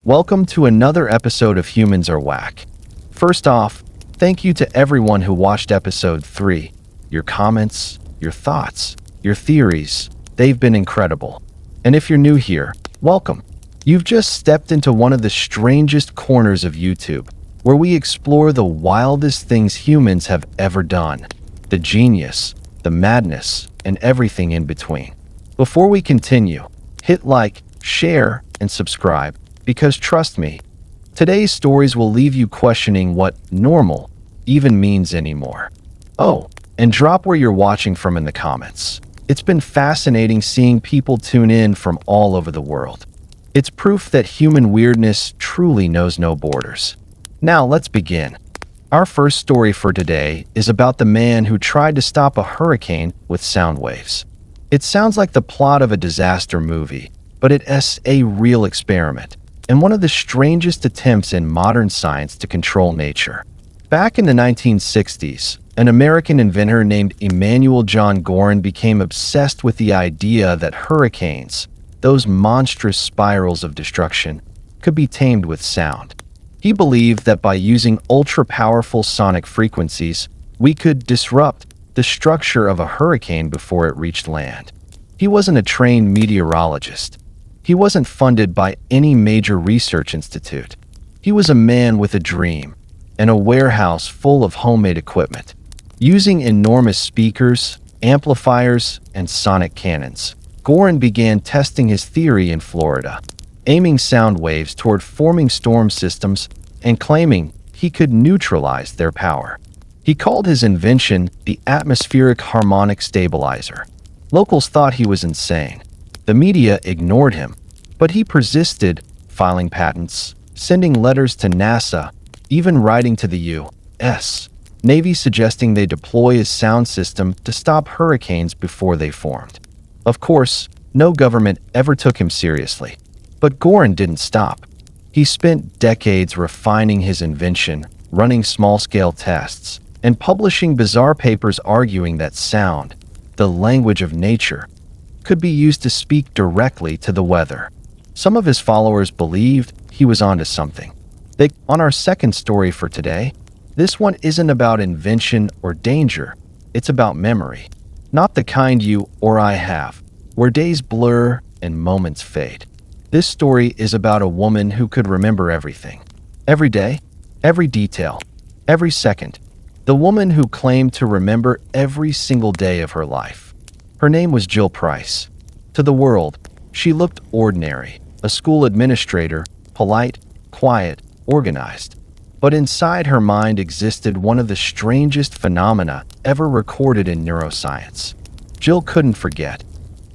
Welcome to another episode of Humans Are Whack. First off, thank you to everyone who watched episode 3. Your comments, your thoughts, your theories, they've been incredible. And if you're new here, welcome. You've just stepped into one of the strangest corners of YouTube, where we explore the wildest things humans have ever done. The genius, the madness, and everything in between. Before we continue, hit like, share, and subscribe. Because trust me, today's stories will leave you questioning what normal even means anymore. Oh, and drop where you're watching from in the comments. It's been fascinating seeing people tune in from all over the world. It's proof that human weirdness truly knows no borders. Now let's begin. Our first story for today is about the man who tried to stop a hurricane with sound waves. It sounds like the plot of a disaster movie, but it's a real experiment and one of the strangest attempts in modern science to control nature. Back in the 1960s, an American inventor named Emanuel John Gorin became obsessed with the idea that hurricanes, those monstrous spirals of destruction, could be tamed with sound. He believed that by using ultra-powerful sonic frequencies, we could disrupt the structure of a hurricane before it reached land. He wasn't a trained meteorologist. He wasn't funded by any major research institute. He was a man with a dream and a warehouse full of homemade equipment. Using enormous speakers, amplifiers, and sonic cannons, Gorin began testing his theory in Florida, aiming sound waves toward forming storm systems and claiming he could neutralize their power. He called his invention the atmospheric harmonic stabilizer. Locals thought he was insane. The media ignored him, but he persisted, filing patents, sending letters to NASA, even writing to the U.S. Navy suggesting they deploy his sound system to stop hurricanes before they formed. Of course, no government ever took him seriously. But Gorin didn't stop. He spent decades refining his invention, running small-scale tests, and publishing bizarre papers arguing that sound, the language of nature, could be used to speak directly to the weather. Some of his followers believed he was onto something. On our second story for today, this one isn't about invention or danger. It's about memory. Not the kind you or I have, where days blur and moments fade. This story is about a woman who could remember everything. Every day, every detail, every second. The woman who claimed to remember every single day of her life. Her name was Jill Price. To the world, she looked ordinary, a school administrator, polite, quiet, organized. But inside her mind existed one of the strangest phenomena ever recorded in neuroscience. Jill couldn't forget.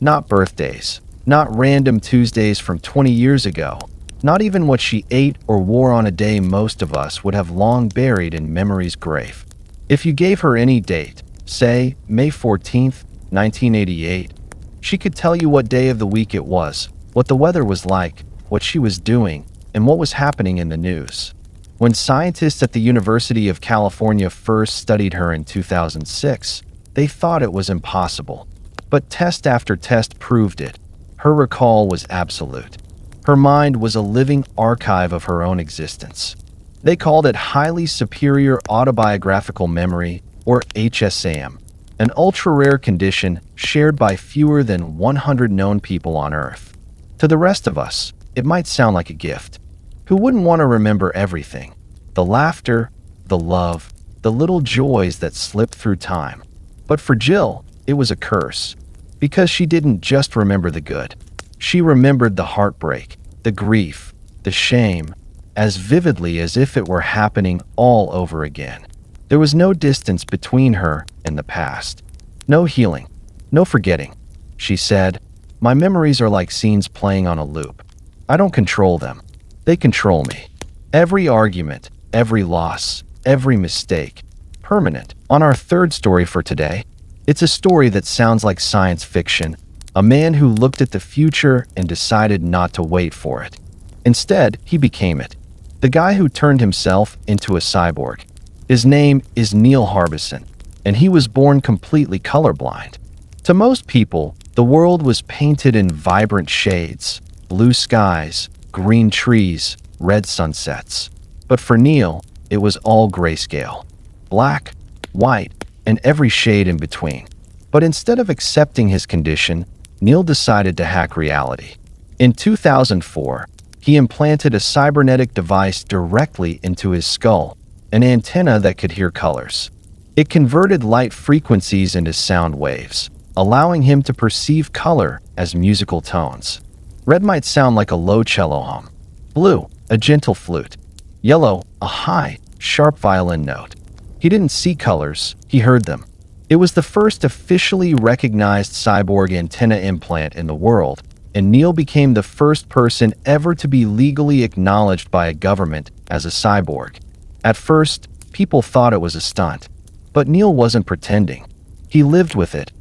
Not birthdays, not random Tuesdays from 20 years ago, not even what she ate or wore on a day most of us would have long buried in memory's grave. If you gave her any date, say May 14th, 1988, she could tell you what day of the week it was, what the weather was like, what she was doing, and what was happening in the news. When scientists at the University of California first studied her in 2006, they thought it was impossible. But test after test proved it. Her recall was absolute. Her mind was a living archive of her own existence. They called it highly superior autobiographical memory, or HSAM. An ultra-rare condition shared by fewer than 100 known people on Earth. To the rest of us, it might sound like a gift. Who wouldn't want to remember everything? The laughter, the love, the little joys that slip through time. But for Jill, it was a curse. Because she didn't just remember the good. She remembered the heartbreak, the grief, the shame, as vividly as if it were happening all over again. There was no distance between her and the past. No healing. No forgetting. She said, "My memories are like scenes playing on a loop. I don't control them. They control me. Every argument, every loss, every mistake. Permanent." On our third story for today, it's a story that sounds like science fiction. A man who looked at the future and decided not to wait for it. Instead, he became it. The guy who turned himself into a cyborg. His name is Neil Harbison, and he was born completely colorblind. To most people, the world was painted in vibrant shades, blue skies, green trees, red sunsets. But for Neil, it was all grayscale. Black, white, and every shade in between. But instead of accepting his condition, Neil decided to hack reality. In 2004, he implanted a cybernetic device directly into his skull, an antenna that could hear colors. It converted light frequencies into sound waves, allowing him to perceive color as musical tones. Red might sound like a low cello hum, blue, a gentle flute, yellow, a high, sharp violin note. He didn't see colors, he heard them. It was the first officially recognized cyborg antenna implant in the world, and Neil became the first person ever to be legally acknowledged by a government as a cyborg. At first, people thought it was a stunt, but Neil wasn't pretending. He lived with it,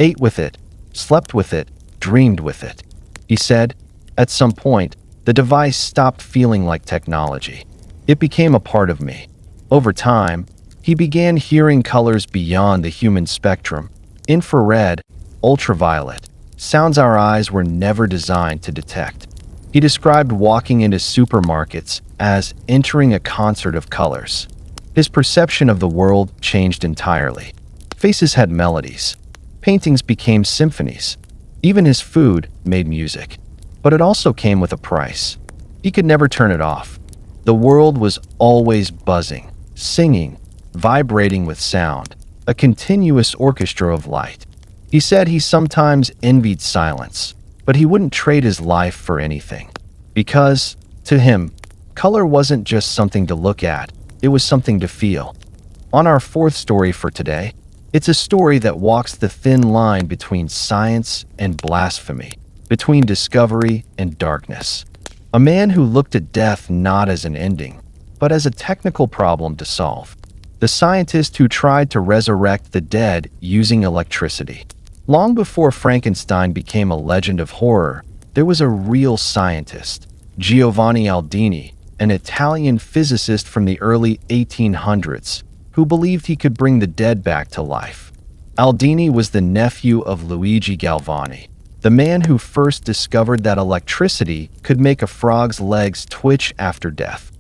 ate with it, slept with it, dreamed with it. He said, at some point, the device stopped feeling like technology. It became a part of me. Over time, he began hearing colors beyond the human spectrum, infrared, ultraviolet, sounds our eyes were never designed to detect. He described walking into supermarkets as entering a concert of colors. His perception of the world changed entirely. Faces had melodies. Paintings became symphonies. Even his food made music. But it also came with a price. He could never turn it off. The world was always buzzing, singing, vibrating with sound, a continuous orchestra of light. He said he sometimes envied silence, but he wouldn't trade his life for anything. Because, to him, color wasn't just something to look at, it was something to feel. On our fourth story for today, it's a story that walks the thin line between science and blasphemy, between discovery and darkness. A man who looked at death not as an ending, but as a technical problem to solve. The scientist who tried to resurrect the dead using electricity. Long before Frankenstein became a legend of horror, there was a real scientist, Giovanni Aldini, an Italian physicist from the early 1800s, who believed he could bring the dead back to life. Aldini was the nephew of Luigi Galvani, the man who first discovered that electricity could make a frog's legs twitch after death,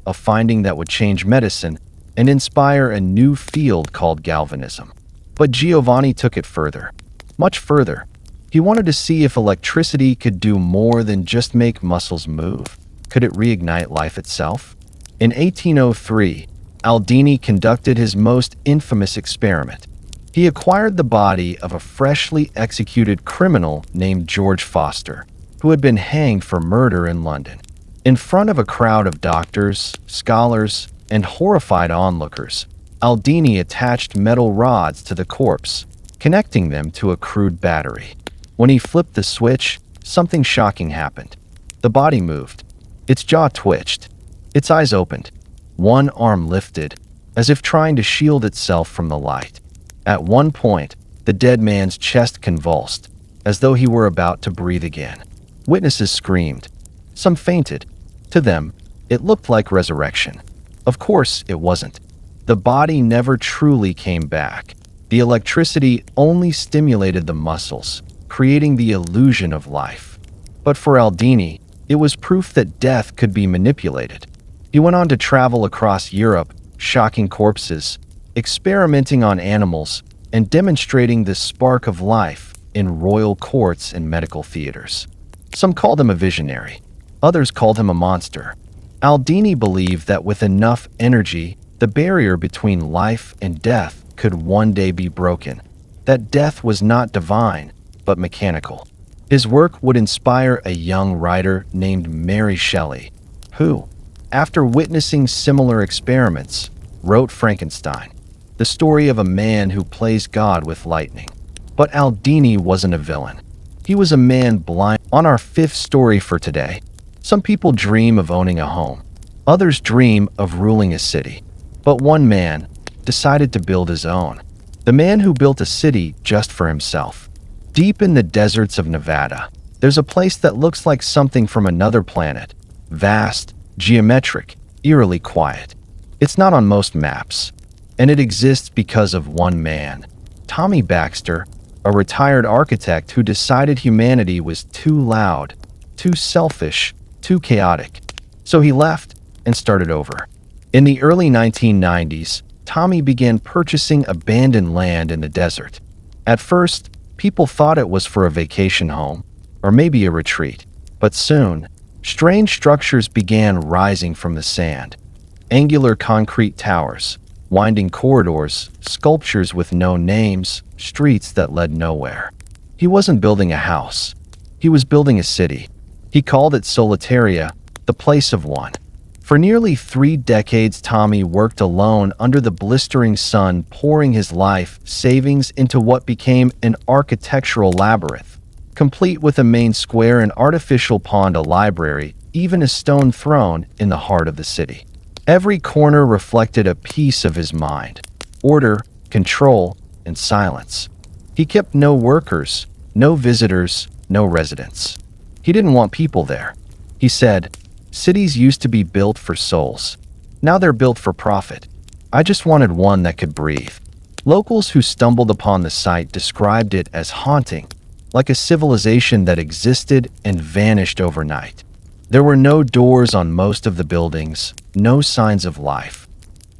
a finding that would change medicine and inspire a new field called galvanism. But Giovanni took it further, much further. He wanted to see if electricity could do more than just make muscles move. Could it reignite life itself? In 1803, Aldini conducted his most infamous experiment. He acquired the body of a freshly executed criminal named George Foster, who had been hanged for murder in London. In front of a crowd of doctors, scholars, and horrified onlookers, Aldini attached metal rods to the corpse, connecting them to a crude battery. When he flipped the switch, something shocking happened. The body moved. Its jaw twitched. Its eyes opened. One arm lifted, as if trying to shield itself from the light. At one point, the dead man's chest convulsed, as though he were about to breathe again. Witnesses screamed. Some fainted. To them, it looked like resurrection. Of course, it wasn't. The body never truly came back. The electricity only stimulated the muscles, creating the illusion of life. But for Aldini, it was proof that death could be manipulated. He went on to travel across Europe, shocking corpses, experimenting on animals, and demonstrating the spark of life in royal courts and medical theaters. Some called him a visionary. Others called him a monster. Aldini believed that with enough energy, the barrier between life and death could one day be broken, that death was not divine, but mechanical. His work would inspire a young writer named Mary Shelley, who, after witnessing similar experiments, wrote Frankenstein, the story of a man who plays God with lightning. But Aldini wasn't a villain. He was a man blind. On our fifth story for today, some people dream of owning a home. Others dream of ruling a city. But one man decided to build his own. The man who built a city just for himself. Deep in the deserts of Nevada, there's a place that looks like something from another planet. Vast, geometric, eerily quiet. It's not on most maps, and it exists because of one man, Tommy Baxter, a retired architect who decided humanity was too loud, too selfish, too chaotic. So he left and started over. In the early 1990s, Tommy began purchasing abandoned land in the desert. At first, people thought it was for a vacation home, or maybe a retreat. But soon, strange structures began rising from the sand. Angular concrete towers, winding corridors, sculptures with no names, streets that led nowhere. He wasn't building a house. He was building a city. He called it Solitaria, the place of one. For nearly 3 decades, Tommy worked alone under the blistering sun, pouring his life savings into what became an architectural labyrinth, complete with a main square, an artificial pond, a library, even a stone throne in the heart of the city. Every corner reflected a piece of his mind: order, control, and silence. He kept no workers, no visitors, no residents. He didn't want people there. He said, "Cities used to be built for souls. Now they're built for profit. I just wanted one that could breathe." Locals who stumbled upon the site described it as haunting, like a civilization that existed and vanished overnight. There were no doors on most of the buildings, no signs of life.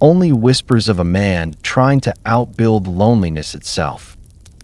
Only whispers of a man trying to outbuild loneliness itself.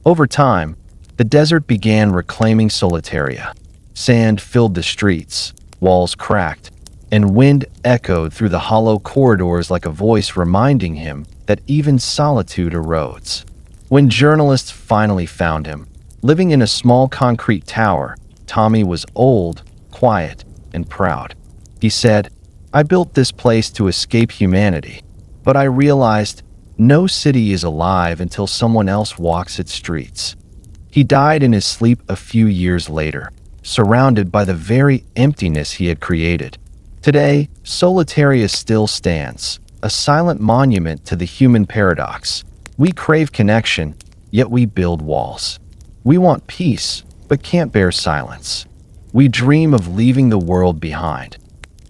Over time, the desert began reclaiming Solitaria. Sand filled the streets, walls cracked, and wind echoed through the hollow corridors like a voice reminding him that even solitude erodes. When journalists finally found him, living in a small concrete tower, Tommy was old, quiet, and proud. He said, "I built this place to escape humanity, but I realized no city is alive until someone else walks its streets." He died in his sleep a few years later, surrounded by the very emptiness he had created. Today, Solitaria still stands, a silent monument to the human paradox. We crave connection, yet we build walls. We want peace, but can't bear silence. We dream of leaving the world behind,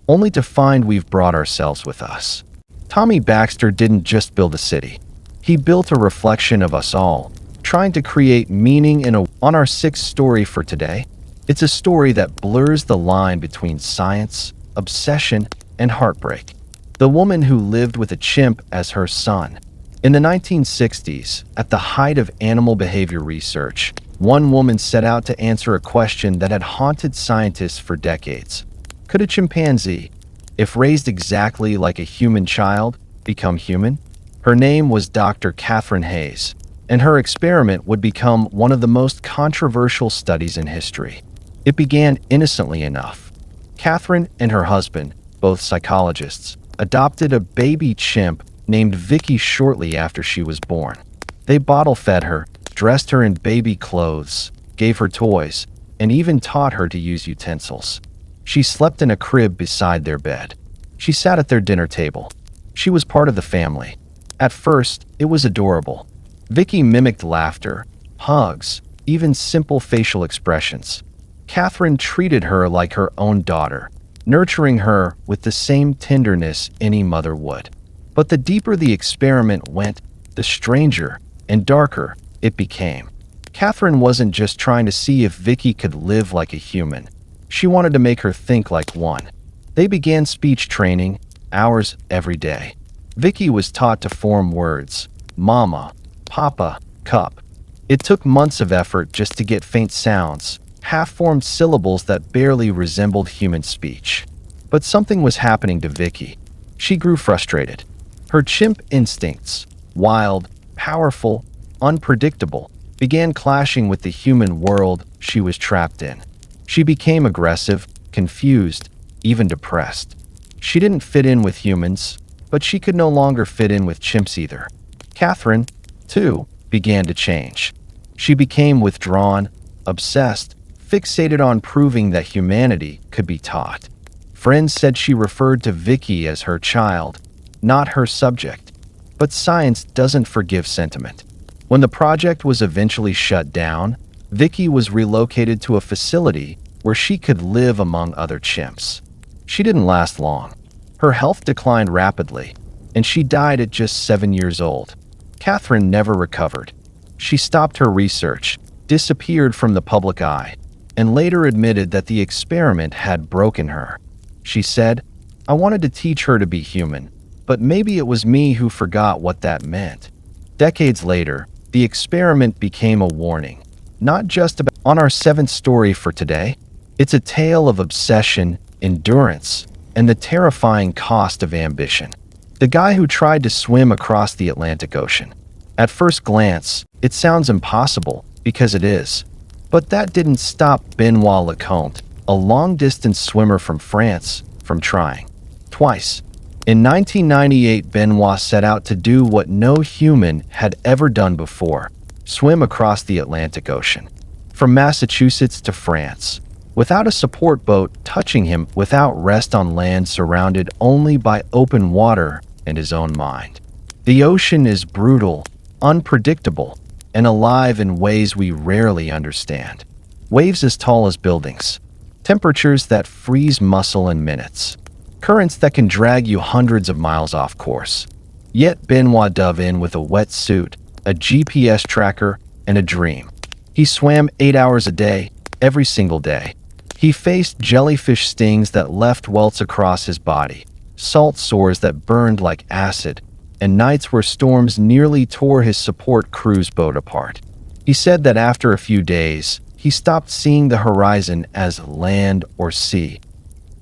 only to find we've brought ourselves with us. Tommy Baxter didn't just build a city. He built a reflection of us all, trying to create meaning on our 6th story for today. It's a story that blurs the line between science, obsession, and heartbreak. The woman who lived with a chimp as her son. In the 1960s, at the height of animal behavior research, one woman set out to answer a question that had haunted scientists for decades. Could a chimpanzee, if raised exactly like a human child, become human? Her name was Dr. Catherine Hayes, and her experiment would become one of the most controversial studies in history. It began innocently enough. Catherine and her husband, both psychologists, adopted a baby chimp named Vicky shortly after she was born. They bottle-fed her, dressed her in baby clothes, gave her toys, and even taught her to use utensils. She slept in a crib beside their bed. She sat at their dinner table. She was part of the family. At first, it was adorable. Vicky mimicked laughter, hugs, even simple facial expressions. Catherine treated her like her own daughter, nurturing her with the same tenderness any mother would. But the deeper the experiment went, the stranger and darker it became. Catherine wasn't just trying to see if Vicky could live like a human. She wanted to make her think like one. They began speech training, hours every day. Vicky was taught to form words: mama, papa, cup. It took months of effort just to get faint sounds, half-formed syllables that barely resembled human speech. But something was happening to Vicky. She grew frustrated. Her chimp instincts, wild, powerful, unpredictable, began clashing with the human world she was trapped in. She became aggressive, confused, even depressed. She didn't fit in with humans, but she could no longer fit in with chimps either. Catherine, too, began to change. She became withdrawn, obsessed, fixated on proving that humanity could be taught. Friends said she referred to Vicky as her child, not her subject. But science doesn't forgive sentiment. When the project was eventually shut down, Vicky was relocated to a facility where she could live among other chimps. She didn't last long. Her health declined rapidly, and she died at just 7 years old. Catherine never recovered. She stopped her research, disappeared from the public eye, and later admitted that the experiment had broken her. She said, "I wanted to teach her to be human, but maybe it was me who forgot what that meant." Decades later, the experiment became a warning, not just about. On our seventh story for today, it's a tale of obsession, endurance, and the terrifying cost of ambition. The guy who tried to swim across the Atlantic Ocean. At first glance, it sounds impossible, because it is. But that didn't stop Benoit Lecomte, a long-distance swimmer from France, from trying. Twice. In 1998, Benoit set out to do what no human had ever done before: swim across the Atlantic Ocean. From Massachusetts to France, without a support boat touching him, without rest on land, surrounded only by open water and his own mind. The ocean is brutal, unpredictable, and alive in ways we rarely understand. Waves as tall as buildings, temperatures that freeze muscle in minutes, currents that can drag you hundreds of miles off course. Yet Benoit dove in with a wetsuit, a GPS tracker, and a dream. He swam 8 hours a day, every single day. He faced jellyfish stings that left welts across his body, salt sores that burned like acid, and nights where storms nearly tore his support cruise boat apart. He said that after a few days, he stopped seeing the horizon as land or sea.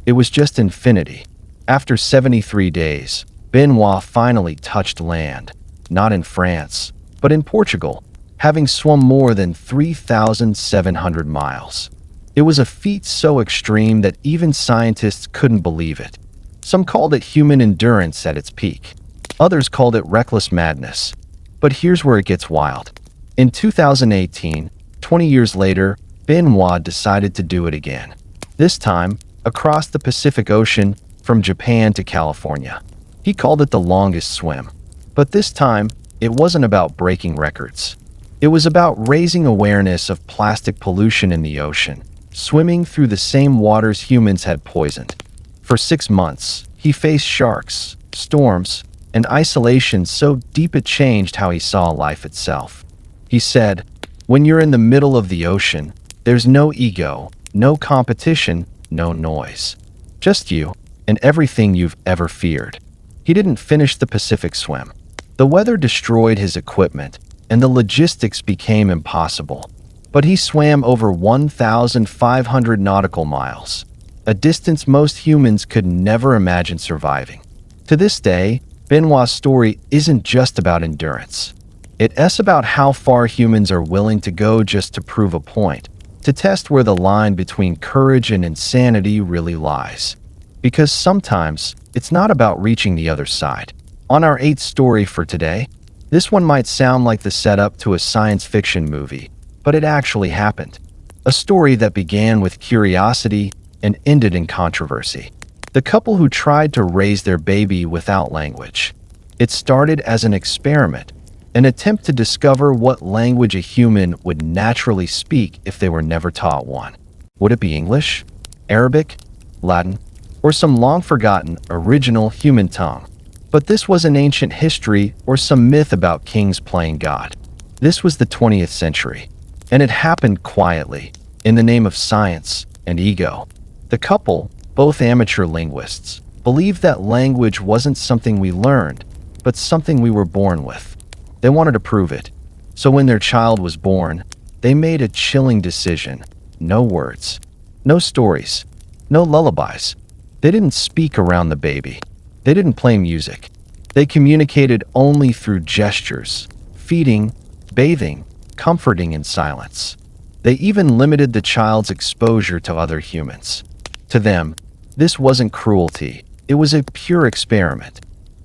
It was just infinity. After 73 days, Benoit finally touched land, not in France, but in Portugal, having swum more than 3,700 miles. It was a feat so extreme that even scientists couldn't believe it. Some called it human endurance at its peak. Others called it reckless madness. But here's where it gets wild. In 2018, 20 years later, Benoit decided to do it again. This time, across the Pacific Ocean, from Japan to California. He called it the longest swim. But this time, it wasn't about breaking records. It was about raising awareness of plastic pollution in the ocean, swimming through the same waters humans had poisoned. For 6 months, he faced sharks, storms, and isolation so deep it changed how he saw life itself. He said, "When you're in the middle of the ocean, there's no ego, no competition, no noise. Just you and everything you've ever feared." He didn't finish the Pacific swim. The weather destroyed his equipment, and the logistics became impossible. But he swam over 1,500 nautical miles, a distance most humans could never imagine surviving. To this day, Benoit's story isn't just about endurance. It's about how far humans are willing to go just to prove a point, to test where the line between courage and insanity really lies. Because sometimes, it's not about reaching the other side. On our 8th story for today, this one might sound like the setup to a science fiction movie, but it actually happened. A story that began with curiosity and ended in controversy. The couple who tried to raise their baby without language. It started as an experiment, an attempt to discover what language a human would naturally speak if they were never taught one. Would it be English, Arabic, Latin, or some long-forgotten original human tongue? But this wasn't ancient history or some myth about kings playing God. This was the 20th century, and it happened quietly, in the name of science and ego. The couple, both amateur linguists, believed that language wasn't something we learned, but something we were born with. They wanted to prove it. So when their child was born, they made a chilling decision. No words, no stories, no lullabies. They didn't speak around the baby. They didn't play music. They communicated only through gestures, feeding, bathing, comforting in silence. They even limited the child's exposure to other humans. To them, this wasn't cruelty. It was a pure experiment.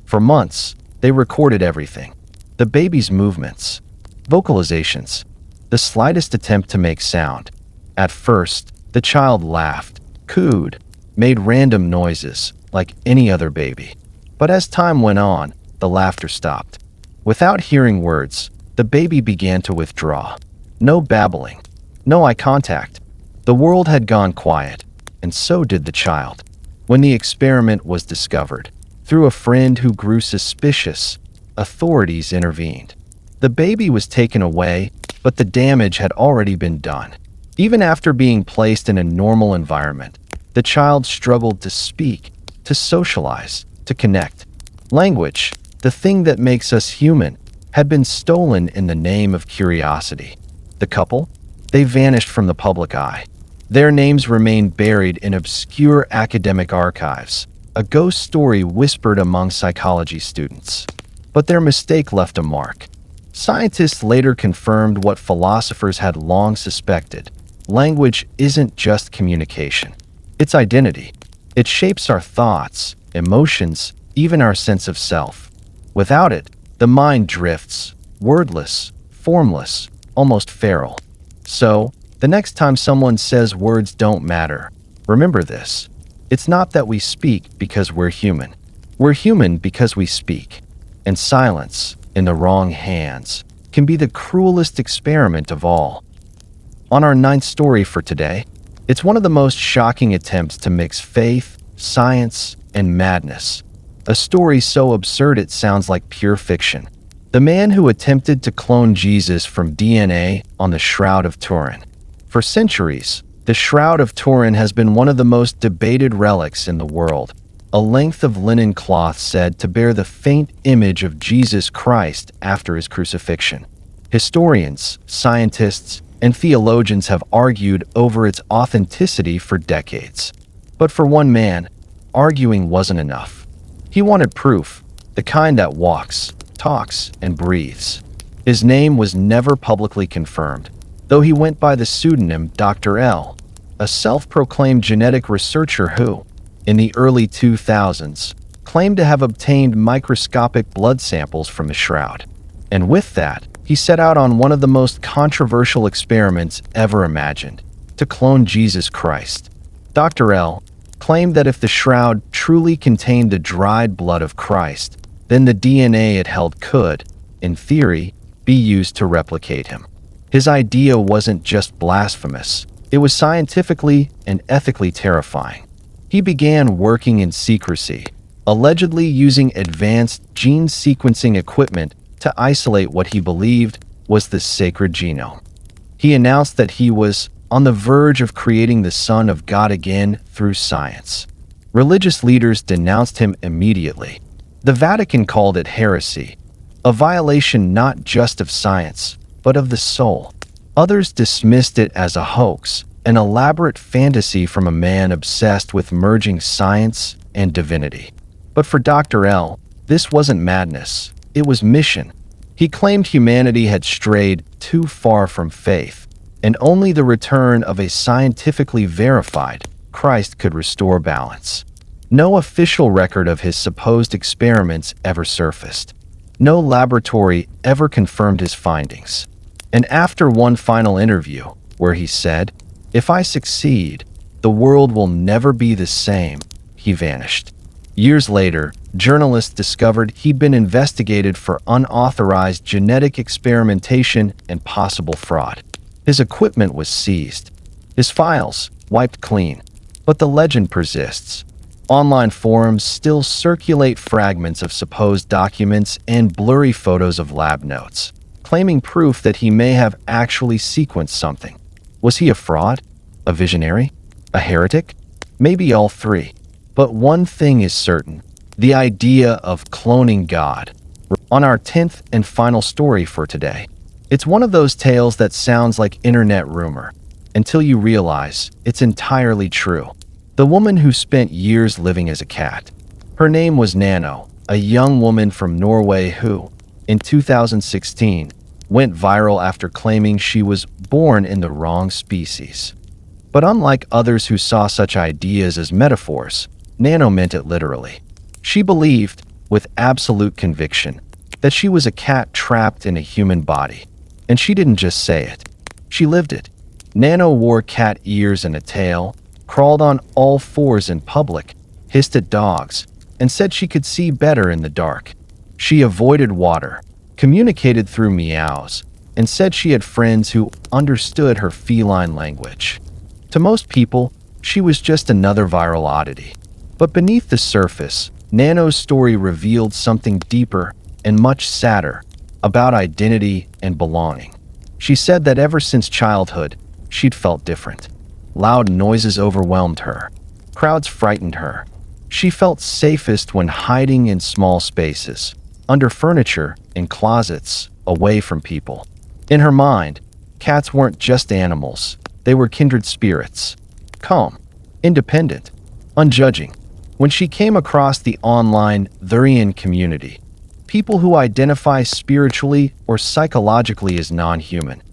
For months, they recorded everything. The baby's movements, vocalizations, the slightest attempt to make sound. At first, the child laughed, cooed, made random noises, like any other baby. But as time went on, the laughter stopped. Without hearing words, the baby began to withdraw. No babbling, no eye contact. The world had gone quiet, and so did the child. When the experiment was discovered, through a friend who grew suspicious, authorities intervened. The baby was taken away, but the damage had already been done. Even after being placed in a normal environment, the child struggled to speak, to socialize, to connect. Language, the thing that makes us human, had been stolen in the name of curiosity. The couple? They vanished from the public eye. Their names remain buried in obscure academic archives, a ghost story whispered among psychology students. But their mistake left a mark. Scientists later confirmed what philosophers had long suspected. Language isn't just communication. It's identity. It shapes our thoughts, emotions, even our sense of self. Without it, the mind drifts, wordless, formless, almost feral. So, the next time someone says words don't matter, remember this. It's not that we speak because we're human. We're human because we speak. And silence, in the wrong hands, can be the cruelest experiment of all. On our ninth story for today, it's one of the most shocking attempts to mix faith, science, and madness. A story so absurd it sounds like pure fiction. The man who attempted to clone Jesus from DNA on the Shroud of Turin. For centuries, the Shroud of Turin has been one of the most debated relics in the world, a length of linen cloth said to bear the faint image of Jesus Christ after his crucifixion. Historians, scientists, and theologians have argued over its authenticity for decades. But for one man, arguing wasn't enough. He wanted proof, the kind that walks, talks, and breathes. His name was never publicly confirmed, though he went by the pseudonym Dr. L, a self-proclaimed genetic researcher who, in the early 2000s, claimed to have obtained microscopic blood samples from the shroud. And with that, he set out on one of the most controversial experiments ever imagined, to clone Jesus Christ. Dr. L claimed that if the shroud truly contained the dried blood of Christ, then the DNA it held could, in theory, be used to replicate him. His idea wasn't just blasphemous, it was scientifically and ethically terrifying. He began working in secrecy, allegedly using advanced gene sequencing equipment to isolate what he believed was the sacred genome. He announced that he was on the verge of creating the Son of God again through science. Religious leaders denounced him immediately. The Vatican called it heresy, a violation not just of science, but of the soul. Others dismissed it as a hoax, an elaborate fantasy from a man obsessed with merging science and divinity. But for Dr. L, this wasn't madness, it was mission. He claimed humanity had strayed too far from faith, and only the return of a scientifically verified Christ could restore balance. No official record of his supposed experiments ever surfaced. No laboratory ever confirmed his findings. And after one final interview, where he said, "If I succeed, the world will never be the same," he vanished. Years later, journalists discovered he'd been investigated for unauthorized genetic experimentation and possible fraud. His equipment was seized, his files wiped clean, but the legend persists. Online forums still circulate fragments of supposed documents and blurry photos of lab notes, claiming proof that he may have actually sequenced something. Was he a fraud? A visionary? A heretic? Maybe all three. But one thing is certain, the idea of cloning God. On our 10th and final story for today, it's one of those tales that sounds like internet rumor, until you realize it's entirely true. The woman who spent years living as a cat. Her name was Nano, a young woman from Norway who, in 2016, went viral after claiming she was born in the wrong species. But unlike others who saw such ideas as metaphors, Nano meant it literally. She believed, with absolute conviction, that she was a cat trapped in a human body. And she didn't just say it. She lived it. Nano wore cat ears and a tail, crawled on all fours in public, hissed at dogs, and said she could see better in the dark. She avoided water, communicated through meows, and said she had friends who understood her feline language. To most people, she was just another viral oddity. But beneath the surface, Nano's story revealed something deeper and much sadder about identity and belonging. She said that ever since childhood, she'd felt different. Loud noises overwhelmed her. Crowds frightened her. She felt safest when hiding in small spaces, under furniture, in closets, away from people. In her mind, cats weren't just animals. They were kindred spirits. Calm, independent, unjudging. When she came across the online Thurian community, people who identify spiritually or psychologically as non-human,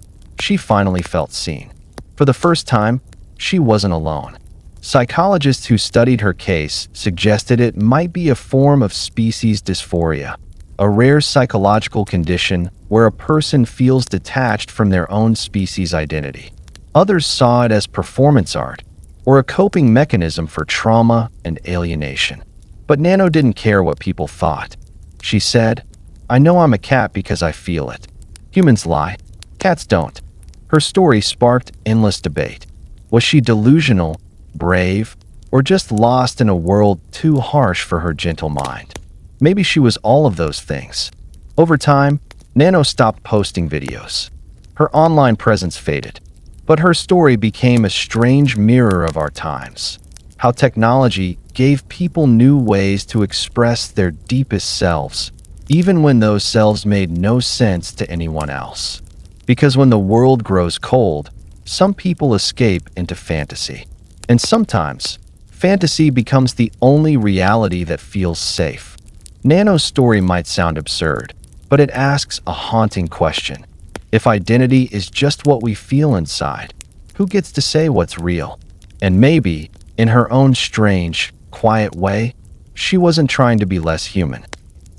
she finally felt seen. For the first time, she wasn't alone. Psychologists who studied her case suggested it might be a form of species dysphoria, a rare psychological condition where a person feels detached from their own species identity. Others saw it as performance art, or a coping mechanism for trauma and alienation. But Nano didn't care what people thought. She said, "I know I'm a cat because I feel it. Humans lie. Cats don't." Her story sparked endless debate. Was she delusional, brave, or just lost in a world too harsh for her gentle mind? Maybe she was all of those things. Over time, Nano stopped posting videos. Her online presence faded. But her story became a strange mirror of our times. How technology gave people new ways to express their deepest selves, even when those selves made no sense to anyone else. Because when the world grows cold, some people escape into fantasy. And sometimes, fantasy becomes the only reality that feels safe. Nano's story might sound absurd, but it asks a haunting question. If identity is just what we feel inside, who gets to say what's real? And maybe, in her own strange, quiet way, she wasn't trying to be less human.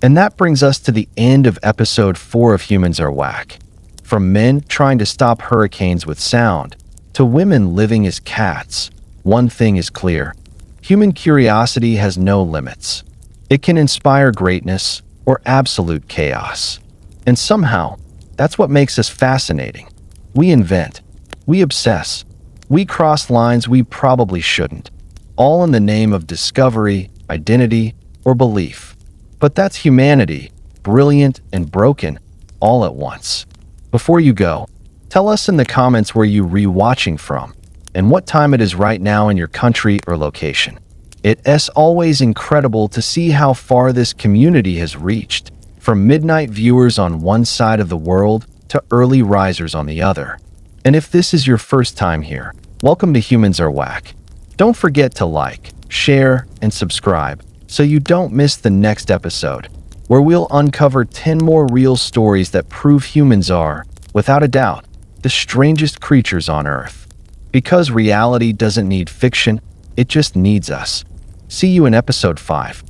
And that brings us to the end of episode 4 of Humans Are Whack. From men trying to stop hurricanes with sound, to women living as cats, one thing is clear. Human curiosity has no limits. It can inspire greatness or absolute chaos. And somehow, that's what makes us fascinating. We invent. We obsess. We cross lines we probably shouldn't. All in the name of discovery, identity, or belief. But that's humanity, brilliant and broken, all at once. Before you go, tell us in the comments where you're rewatching from, and what time it is right now in your country or location. It's always incredible to see how far this community has reached. From midnight viewers on one side of the world to early risers on the other. And if this is your first time here, welcome to Humans Are Whack. Don't forget to like, share, and subscribe so you don't miss the next episode, where we'll uncover 10 more real stories that prove humans are, without a doubt, the strangest creatures on Earth. Because reality doesn't need fiction, it just needs us. See you in episode 5.